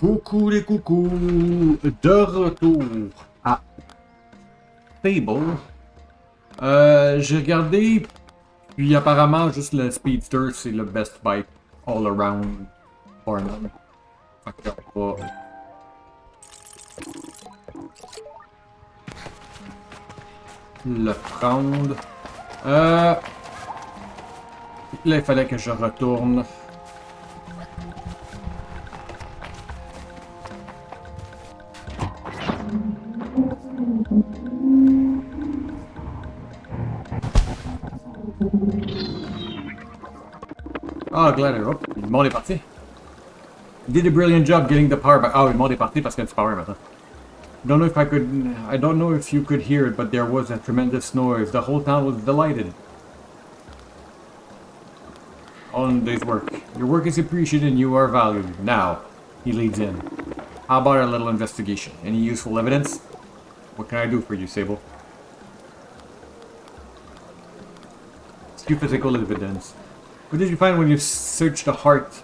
Coucou les coucous, de retour à Sable. J'ai regardé, puis apparemment juste le Speedster c'est le best bike all around for now. Fait que on va le prendre. Là il fallait que je retourne. Ah, Glider, oh, le monde est parti. Did a brilliant job getting the power back. Ah, le monde est parti parce qu'il y a du power maintenant. I don't know if you could hear it, but there was a tremendous noise. The whole town was delighted. On day's work. Your work is appreciated and you are valued. Now, he leads in. How about a little investigation? Any useful evidence? What can I do for you, Sable? Few physical evidence. What did you find when you searched the heart?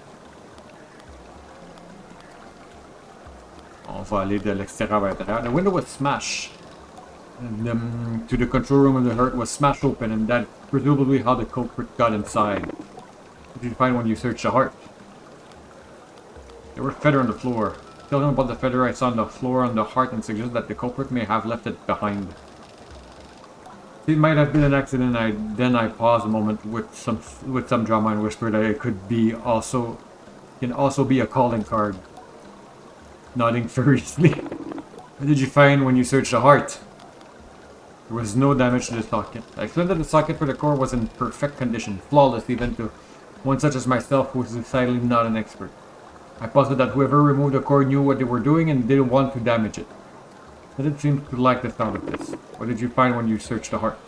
On va aller de l'extérieur vers l'intérieur. The window was smashed. And, to the control room of the heart was smashed open, and that's presumably how the culprit got inside. What did you find when you searched the heart? There were feather on the floor. Tell him about the feather I saw on the floor on the heart and suggest that the culprit may have left it behind. It might have been an accident. I paused a moment with some drama and whispered that it can also be a calling card. Nodding furiously. What did you find when you searched the heart? There was no damage to the socket. I explained that the socket for the core was in perfect condition, flawless even to one such as myself who is decidedly not an expert. I posited that whoever removed the core knew what they were doing and didn't want to damage it. I didn't seem to like the sound of this. What did you find when you searched the heart?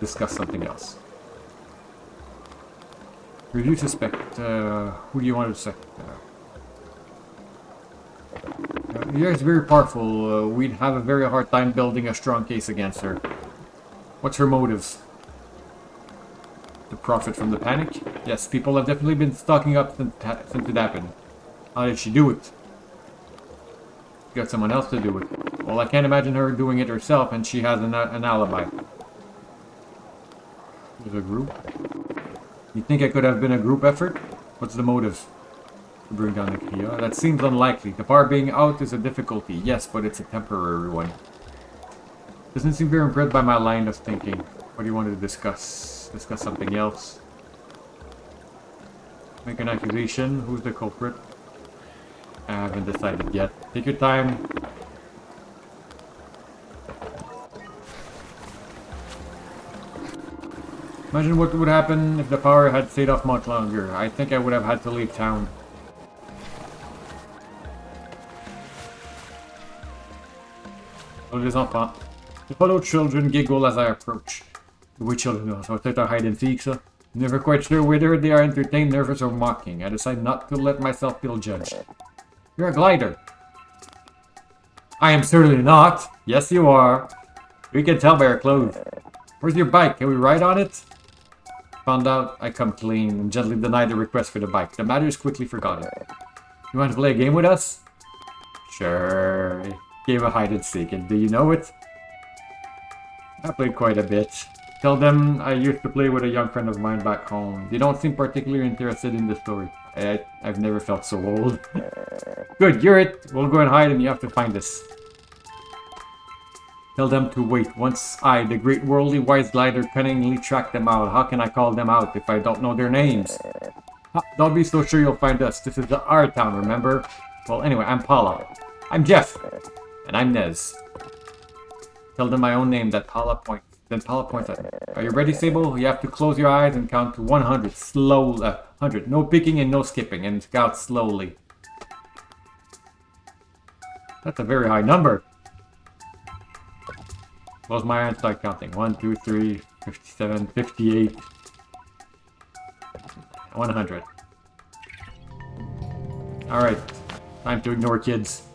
Discuss something else. Review suspect. Who do you want to suspect? He is very powerful. We'd have a very hard time building a strong case against her. What's her motives? To profit from the panic? Yes, people have definitely been stocking up since it happened. How did she do it? Got someone else to do it. Well, I can't imagine her doing it herself, and she has an alibi. There's a group. You think it could have been a group effort? What's the motive? To bring down the Kia? That seems unlikely. The power being out is a difficulty, yes, but it's a temporary one. Doesn't seem very impressed by my line of thinking. What do you want to discuss? Discuss something else. Make an accusation. Who's the culprit? I haven't decided yet. Take your time. Imagine what would happen if the power had stayed off much longer. I think I would have had to leave town. Oh, les enfants. The fellow children giggle as I approach. The way children know, so it's a hide and seek, so. Never quite sure whether they are entertained, nervous, or mocking. I decide not to let myself feel judged. You're a glider. I am certainly not. Yes, you are. We can tell by your clothes. Where's your bike? Can we ride on it? Found out I come clean and gently denied the request for the bike. The matter is quickly forgotten. You want to play a game with us? Sure. Game of hide and seek, and do you know it? I played quite a bit. Tell them I used to play with a young friend of mine back home. They don't seem particularly interested in the story. I've never felt so old. Good, you're it. We'll go and hide and you have to find us. Tell them to wait. Once I, the great worldly wise glider, cunningly track them out. How can I call them out if I don't know their names? Don't be so sure you'll find us. This is our town, remember? Well, anyway, I'm Paula. I'm Jeff. And I'm Nez. Tell them my own name, that Paula points. Then Paula points at me. Are you ready, Sable? You have to close your eyes and count to 100. Slowly. 100. No picking and no skipping. And count slowly. That's a very high number. Close my eyes and start counting. 1, 2, 3, 57, 58. 100. Alright. Time to ignore kids.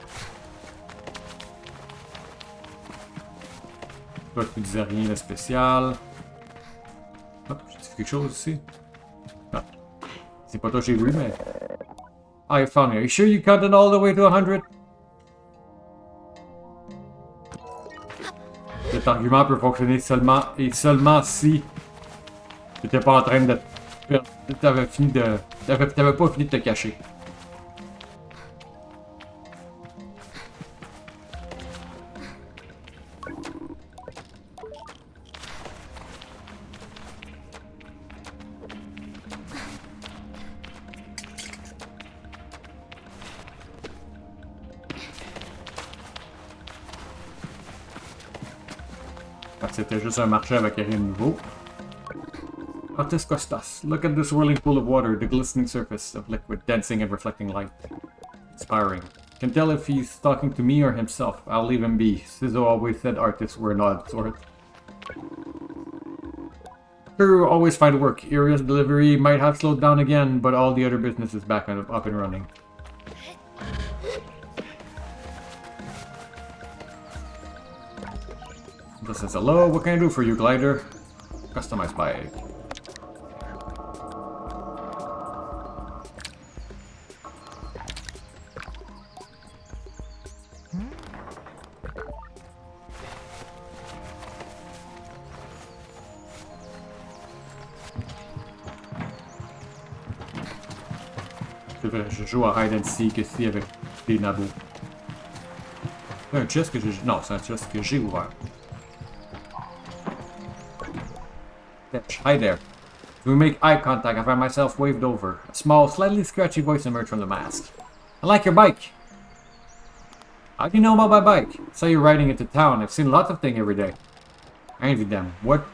Toi, tu disais rien de spécial. Hop, j'ai dit quelque chose ici. Ah. C'est pas toi que j'ai vu, mais... Ah, you found me. Are you sure you counted all the way to 100? Cet argument peut fonctionner seulement et seulement si tu n'étais pas en train de... T'avais fini de... T'avais pas fini de te cacher. C'était juste un marché avec rien de nouveau. Artis Costas, look at this swirling pool of water, the glistening surface of liquid, dancing and reflecting light. Inspiring. Can tell if he's talking to me or himself. I'll leave him be. Sizzo always said artists were an odd sort. Crew always find work. Aria's delivery might have slowed down again, but all the other business is back up and running. This says, hello, what can I do for you, Glider? Customized bike. Je joue à Hide and Seek ici avec des nabos. C'est un chest que j'ai... Non, c'est un chest que j'ai ouvert. Hi there. To make eye contact, I find myself waved over. A small, slightly scratchy voice emerged from the mask. I like your bike. How do you know about my bike? I saw you riding into town. I've seen lots of things every day. I envy them. What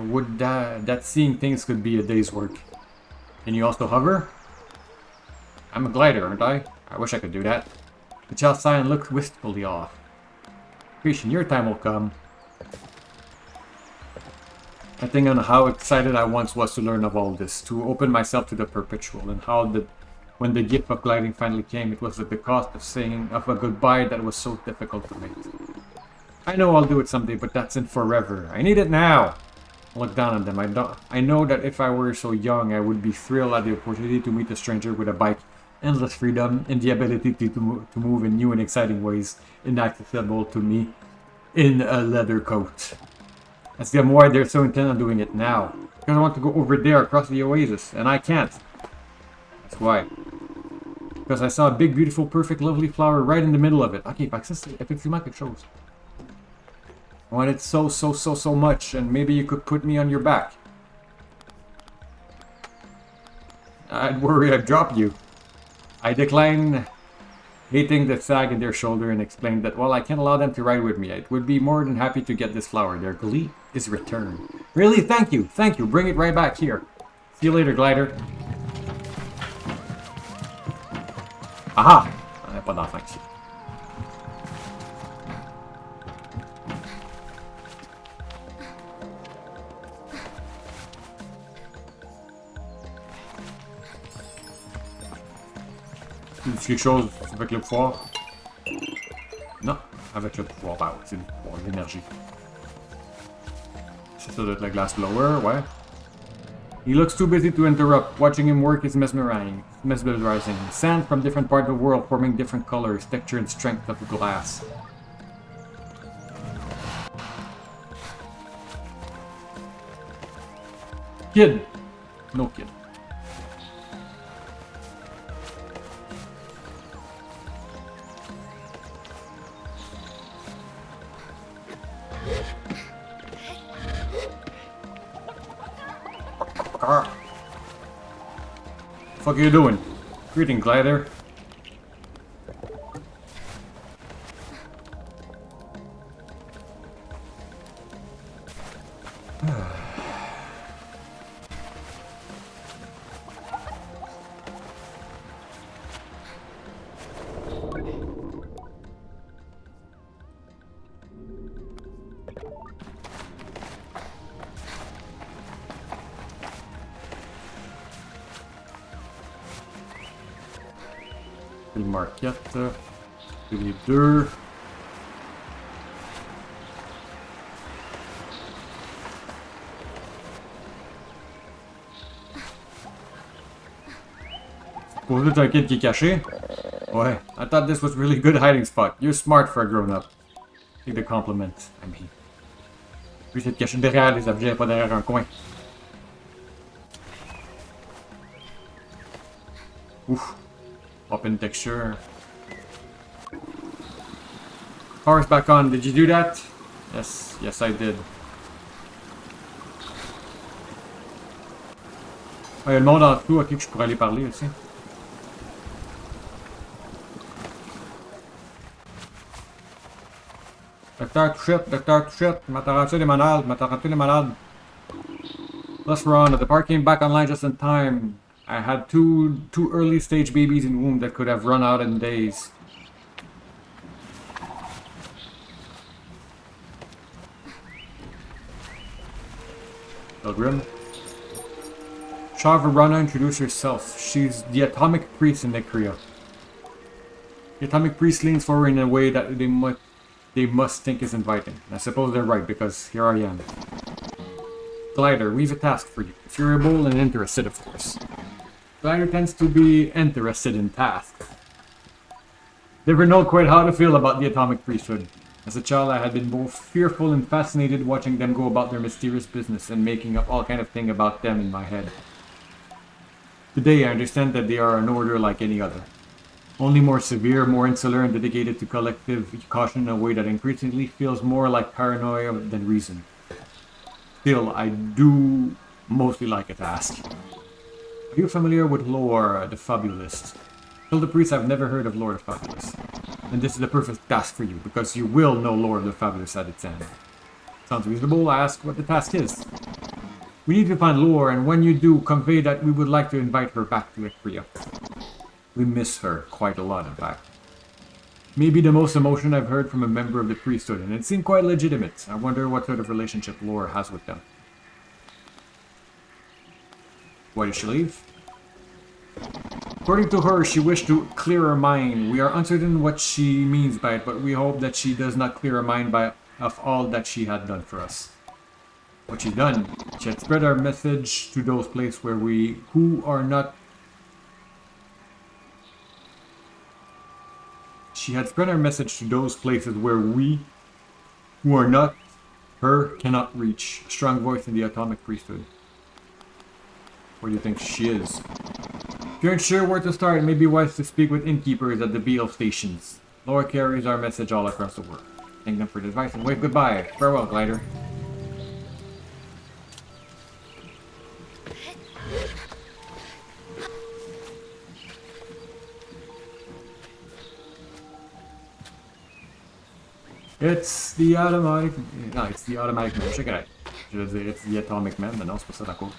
would that seeing things could be a day's work? Can you also hover? I'm a glider, aren't I? I wish I could do that. The child sighed and looked wistfully off. Christian, your time will come. I think on how excited I once was to learn of all this, to open myself to the perpetual, and how when the gift of gliding finally came, it was at the cost of saying of a goodbye that was so difficult to make. I know I'll do it someday, but that's in forever. I need it now. I look down at them. I know that if I were so young, I would be thrilled at the opportunity to meet a stranger with a bike, endless freedom, and the ability to move in new and exciting ways, inaccessible to me in a leather coat. Ask them why they're so intent on doing it now. Because I want to go over there across the oasis, and I can't. That's why. Because I saw a big, beautiful, perfect, lovely flower right in the middle of it. Ok, fait que ça, c'est effectivement quelque chose. I want it so much, and maybe you could put me on your back. I'd worry I'd drop you. I declined, hating the sag in their shoulder, and explained that, well, I can't allow them to ride with me. I would be more than happy to get this flower. Their glee is returned. Really? Thank you. Thank you. Bring it right back here. See you later, Glider. Aha! Pas d'enfant ici. Quelque chose avec le pouvoir? Non, avec le pouvoir, bah oui, c'est le pouvoir, l'énergie. C'est ça, the glass blower, ouais. He looks too busy to interrupt. Watching him work is mesmerizing. Sand from different parts of the world forming different colors, texture and strength of the glass. Kid! No kid. What are you doing? Greeting, Glider. Marquette, les deux. Supposé être un kid qui est caché? Ouais. I thought this was really good hiding spot. You're smart for a grown-up. Take the compliment, I mean. Lui, c'est de cacher derrière les objets, pas derrière un coin. Ouf. Open texture. Power's back on. Did you do that? Yes. Yes, I did. Ah, il y a le monde en dessous, ok, que je pourrais aller parler aussi. Docteur Touchette, m'as-tu les malades, m'as-tu les malades. Let's run. The park came back online just in time. I had two early stage babies in womb that could have run out in days. Pilgrim. Shavarana, introduce herself. She's the atomic priest in Nikria. The atomic priest leans forward in a way that they must think is inviting. I suppose they're right, because here I am. Glider, we've a task for you. If you're able and interested, of course. Glider tends to be interested in tasks. Never know quite how to feel about the atomic priesthood. As a child, I had been both fearful and fascinated watching them go about their mysterious business and making up all kind of thing about them in my head. Today, I understand that they are an order like any other. Only more severe, more insular, and dedicated to collective caution in a way that increasingly feels more like paranoia than reason. Still, I do mostly like a task. Are you familiar with Lore the Fabulist? Tell the priest I've never heard of Lore the Fabulist. And this is the perfect task for you, because you will know Lore the Fabulist at its end. Sounds reasonable. I ask what the task is. We need to find Lore, and when you do, convey that we would like to invite her back to Ikria. We miss her quite a lot, in fact. Maybe the most emotion I've heard from a member of the priesthood, and it seemed quite legitimate. I wonder what sort of relationship Lore has with them. Why did she leave? According to her, she wished to clear her mind. We are uncertain what she means by it, but we hope that she does not clear her mind of all that she had done for us. What she done? She had spread our message to those places where She had spread our message to those places where we, who are not her, cannot reach. A strong voice in the atomic priesthood. Where do you think she is? If you're unsure where to start, it may be wise to speak with innkeepers at the Beale stations. Laura carries our message all across the world. Thank them for the advice and wave goodbye. Farewell, Glider. It's the automatic... No, it's the automatic man. Check it out. Je veux dire, it's the atomic man, mais non, c'est pas ça d'accord.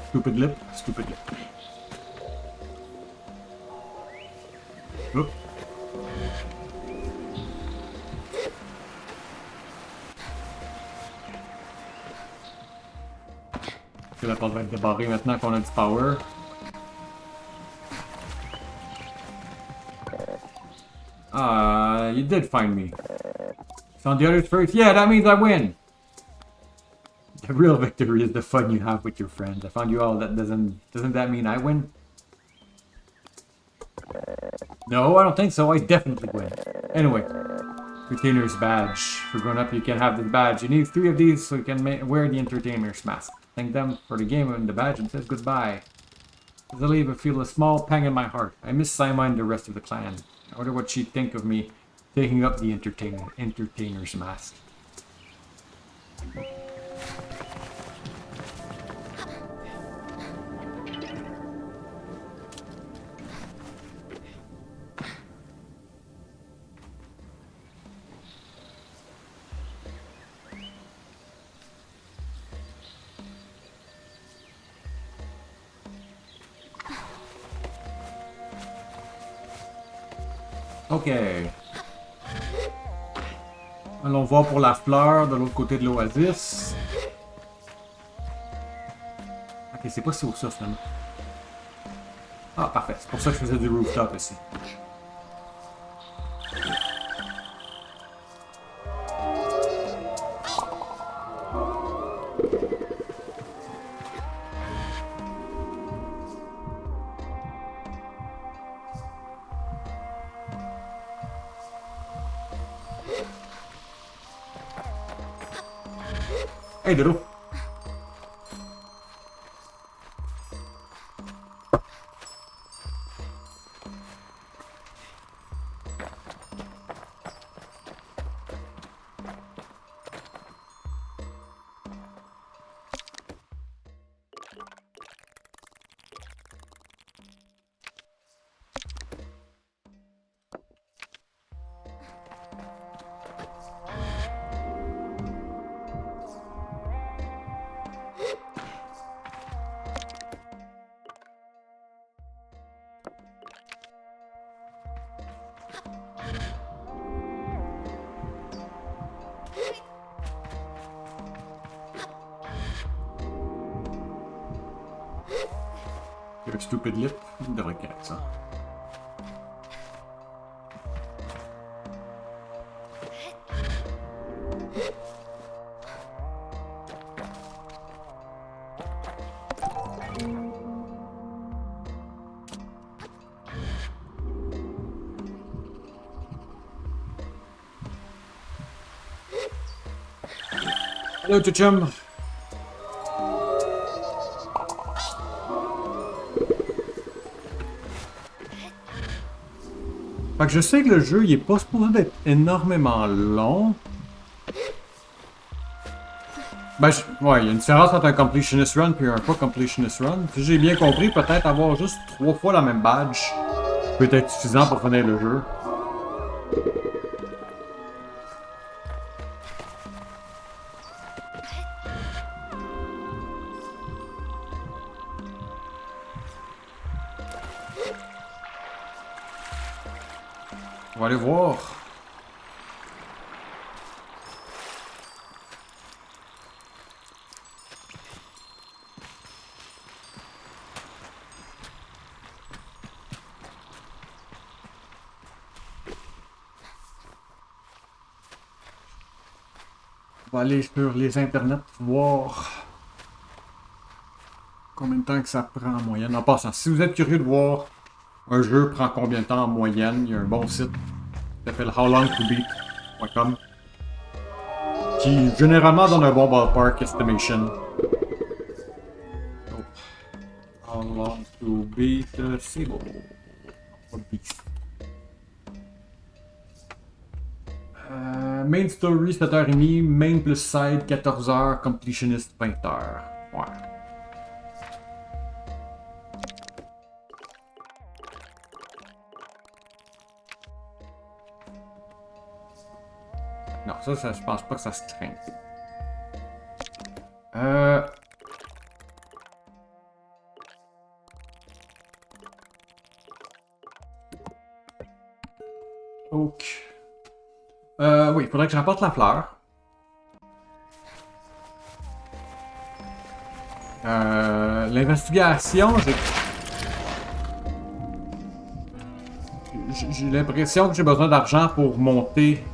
Stupid lip, stupid lip. Oop. Que la porte va être débarrée maintenant qu'on a du power. You did find me. Found the others first? Yeah, that means I win! The real victory is the fun you have with your friends. I found you all. That doesn't that mean I win? No, I don't think so. I definitely win. Anyway, entertainer's badge. For grown up, you can have this badge. You need 3 of these so you can wear the entertainer's mask. Thank them for the game and the badge and says goodbye. As I leave, I feel a small pang in my heart. I miss Saima and the rest of the clan. I wonder what she'd think of me taking up the entertainer's mask. Ok. Allons voir pour la fleur de l'autre côté de l'oasis. Ok, c'est pas si haut ça finalement. Ah, parfait. C'est pour ça que je faisais du rooftop ici. Hey, Dodo. Le stupid lip, il devrait être correct, ça. Hello, chum. Fait que je sais que le jeu, il est pas supposé d'être énormément long. Ben, ouais, il y a une différence entre un completionist run et un pas completionist run. Si j'ai bien compris, peut-être avoir juste 3 fois la même badge peut être suffisant pour finir le jeu. On va aller voir. On va aller sur les internets voir combien de temps que ça prend en moyenne. En passant, si vous êtes curieux de voir un jeu prend combien de temps en moyenne, il y a un bon site qui s'appelle howlongtobeat.com qui généralement donne un bon ballpark estimation. Oh. How long to beat Sable Beast. Main story 7h30, main plus side 14h, completionist 20h. Ouais. Non, ça, je pense pas que ça se craint. Ok. Oui, il faudrait que j'apporte la fleur. L'investigation, j'ai l'impression que j'ai besoin d'argent pour monter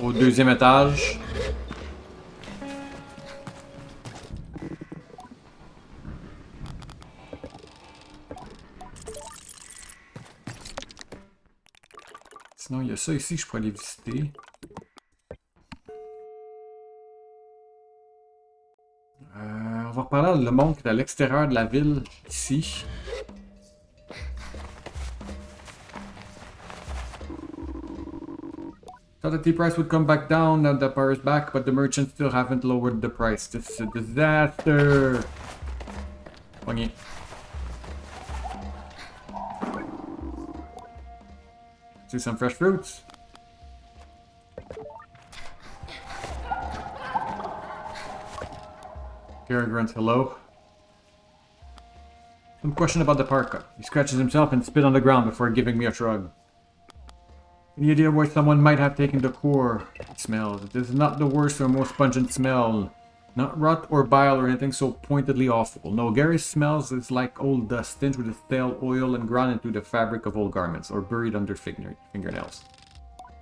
au 2e étage. Sinon, il y a ça ici que je pourrais aller visiter. On va reparler le monde qui est à l'extérieur de la ville, ici. Thought the tea price would come back down now the power is back, but the merchants still haven't lowered the price. This is a disaster. Pogné. See some fresh fruits. Gary grunts hello. Some question about the parka. He scratches himself and spit on the ground before giving me a shrug. Any idea where someone might have taken the core? It smells. It is not the worst or most pungent smell. Not rot or bile or anything so pointedly awful. No, Gary's smells is like old dust, tinged with a stale oil and ground into the fabric of old garments, or buried under fingernails.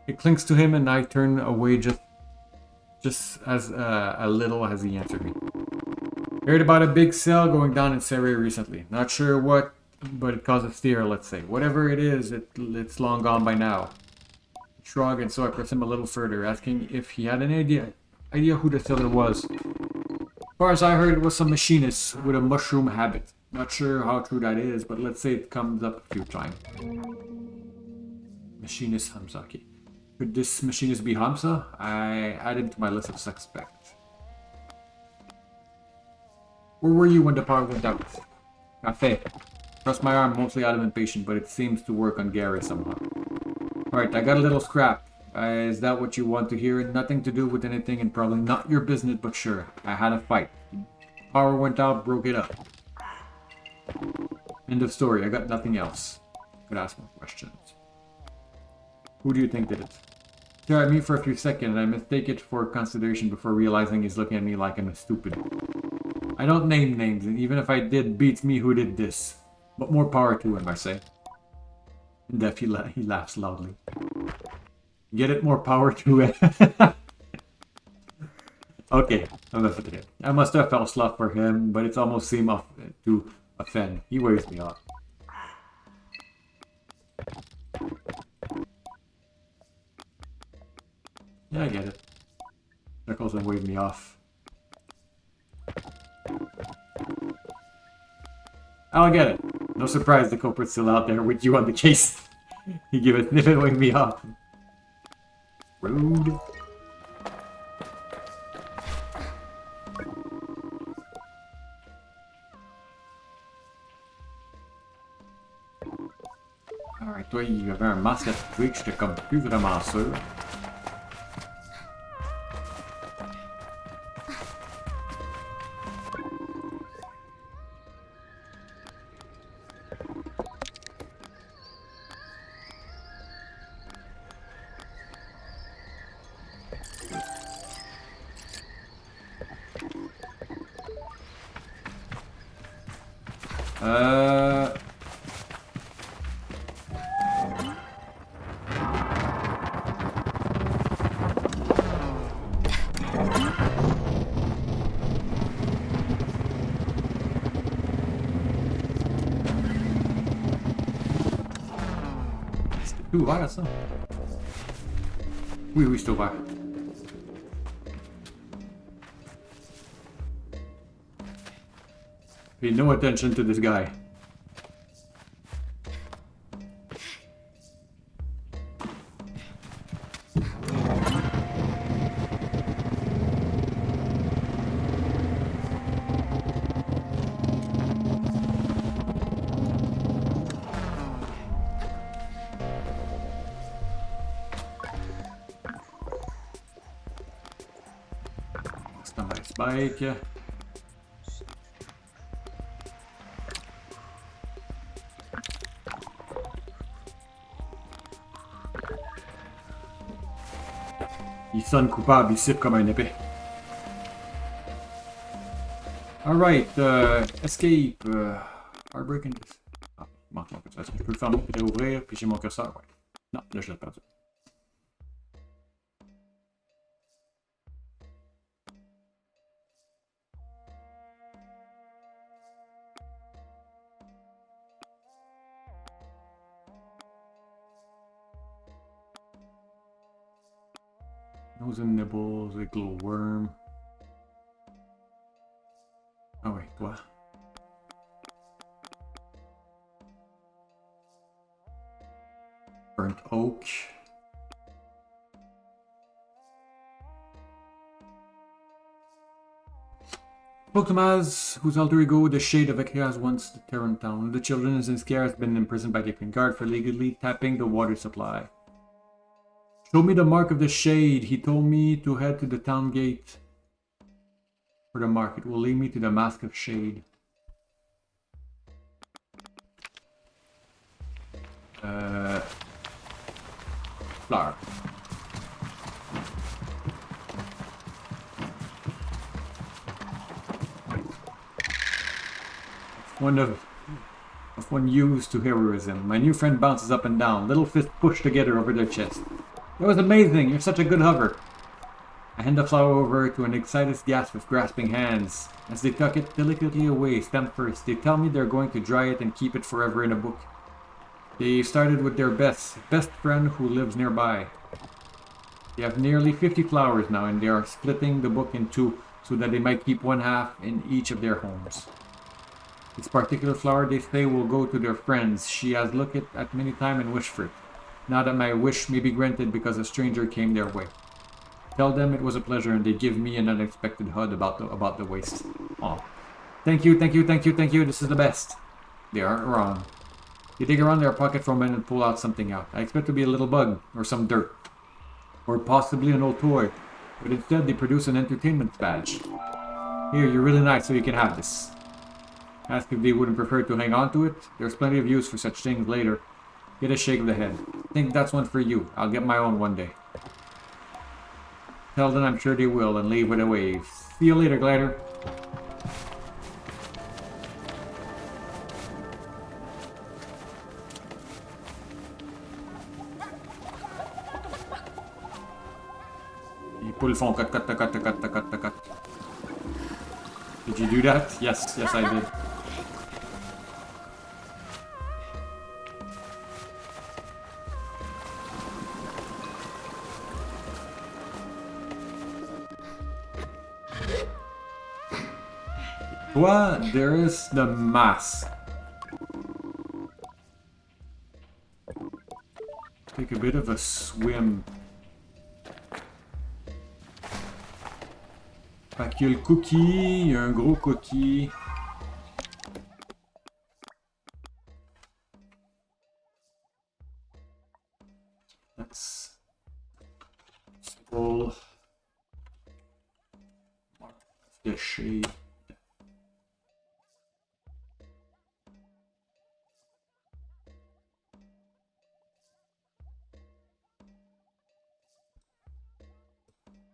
It clings to him and I turn away just as a little as he answered me. Heard about a big sale going down in Surrey recently. Not sure what, but it caused a stir, let's say. Whatever it is, it's long gone by now. Shrug, and so I pressed him a little further, asking if he had any idea idea who the seller was. As far as I heard, it was some machinist with a mushroom habit. Not sure how true that is, but let's say it comes up a few times. Machinist Hamzaki. Could this machinist be Hamza? I added to my list of suspects. Where were you when the power went out? Cafe. Pressed my arm mostly out of impatience, but it seems to work on Gary somehow. Alright, I got a little scrap. Is that what you want to hear? Nothing to do with anything and probably not your business, but sure. I had a fight. Power went out, broke it up. End of story. I got nothing else. Could ask more questions. Who do you think did it? Stare at me for a few seconds and I mistake it for consideration before realizing he's looking at me like I'm stupid. I don't name names, and even if I did, beats me who did this. But more power to him, I say. In deaf, he laughs loudly. Get it? More power to him. Okay, enough of it. I must have felt slough for him, but it's almost seemed to offend. He waves me off. Yeah, I get it. Knuckles and wave me off. I'll get it. No surprise the culprit's still out there with you on the case. You give a sniff and wave me off. Rude. Alright, toi, il y avait un masque à Twitch, j'étais comme plus vraiment sûr. C'était ouvert ça? Oui, oui, c'est ouvert. Pay no attention to this guy. Spike. Il sonne coupable, il siffle comme un épée. Alright, escape. Heartbreaking. Ah, manque mon petit. Est-ce que je peux le fermer puis l'ouvrir puis j'ai mon curseur? Ouais. Non, là je l'ai perdu. Nose and nibbles, like little worm. Ah ouais, toi. Burnt oak. Pokemaz, whose alter ego, the Shade of Akiraz, once the Terran town. One of the children is in scare has been imprisoned by the Green Guard for illegally tapping the water supply. Show me the mark of the Shade. He told me to head to the town gate for the mark. It will lead me to the Mask of Shade. Flower. One used to heroism. My new friend bounces up and down, little fists pushed together over their chest. It was amazing. You're such a good hover. I hand the flower over to an excited gasp with grasping hands. As they tuck it delicately away, stem first, they tell me they're going to dry it and keep it forever in a book. They started with their best friend who lives nearby. They have nearly 50 flowers now, and they are splitting the book in two so that they might keep one half in each of their homes. This particular flower, they say, will go to their friends. She has looked at many times and wished for it. Now that my wish may be granted because a stranger came their way. Tell them it was a pleasure, and they give me an unexpected hug about the waist. Oh, thank you, thank you, thank you, thank you. This is the best. They aren't wrong. They dig around their pocket for a minute and pull out something out. I expect to be a little bug or some dirt, or possibly an old toy, but instead they produce an entertainment badge. Here, you're really nice, so you can have this. Ask if they wouldn't prefer to hang on to it. There's plenty of use for such things later. Get a shake of the head. Think that's one for you. I'll get my own one day. Tell them I'm sure they will, and leave with a wave. See you later, Glider. Ils pull font cut, cut, cut, cut, cut, cut, cut, cut. Did you do that? Yes, yes I did. What? There is the mask. Take a bit of a swim. Fait qu'il y a le cookie, il y a un gros cookie. That's Sable the shade.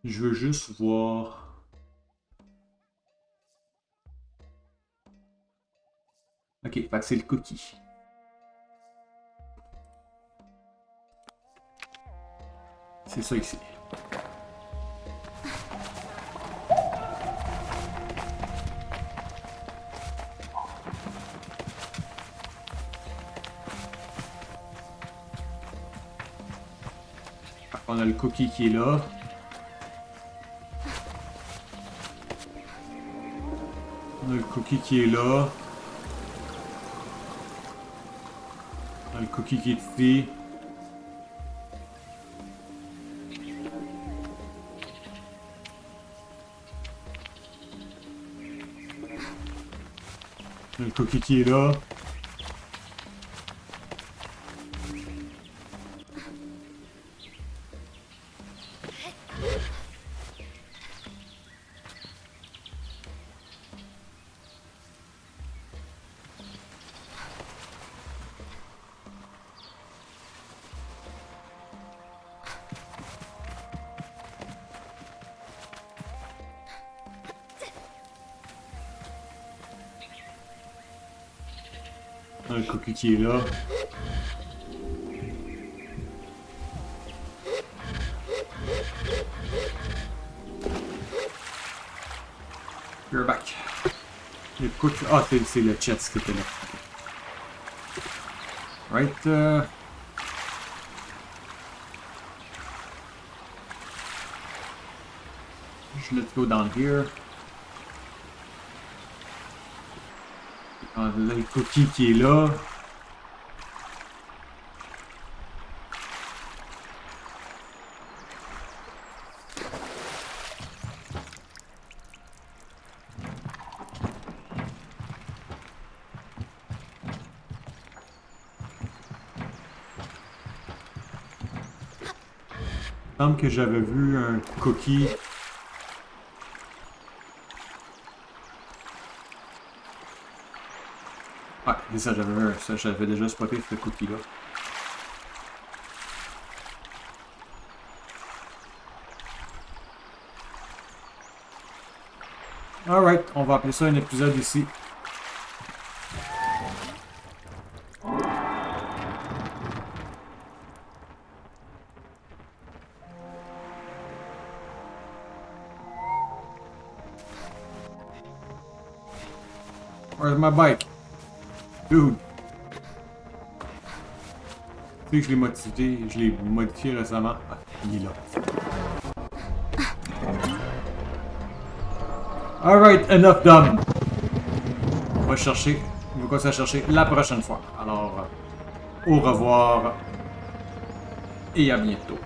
Je veux juste voir. Ok, fait que c'est le cookie. C'est ça ici. On a le cookie qui est là. On a le cookie qui est là. On a le cookie qui est ici. On a le cookie qui est là. Le cookie qui est là. You're back. Le cookie... Ah, c'est le chest qui était là. Right. Let's go down here. Ah, là, le cookie qui est là. Il me semble que j'avais vu un cookie. Ouais, c'est ça, j'avais déjà spoté ce cookie-là. Alright, on va appeler ça un épisode ici. Where's my bike? Dude! Tu sais que je l'ai modifié récemment. Ah, il est là. Alright, enough done. On va chercher, on va continuer à chercher la prochaine fois. Alors, au revoir et à bientôt.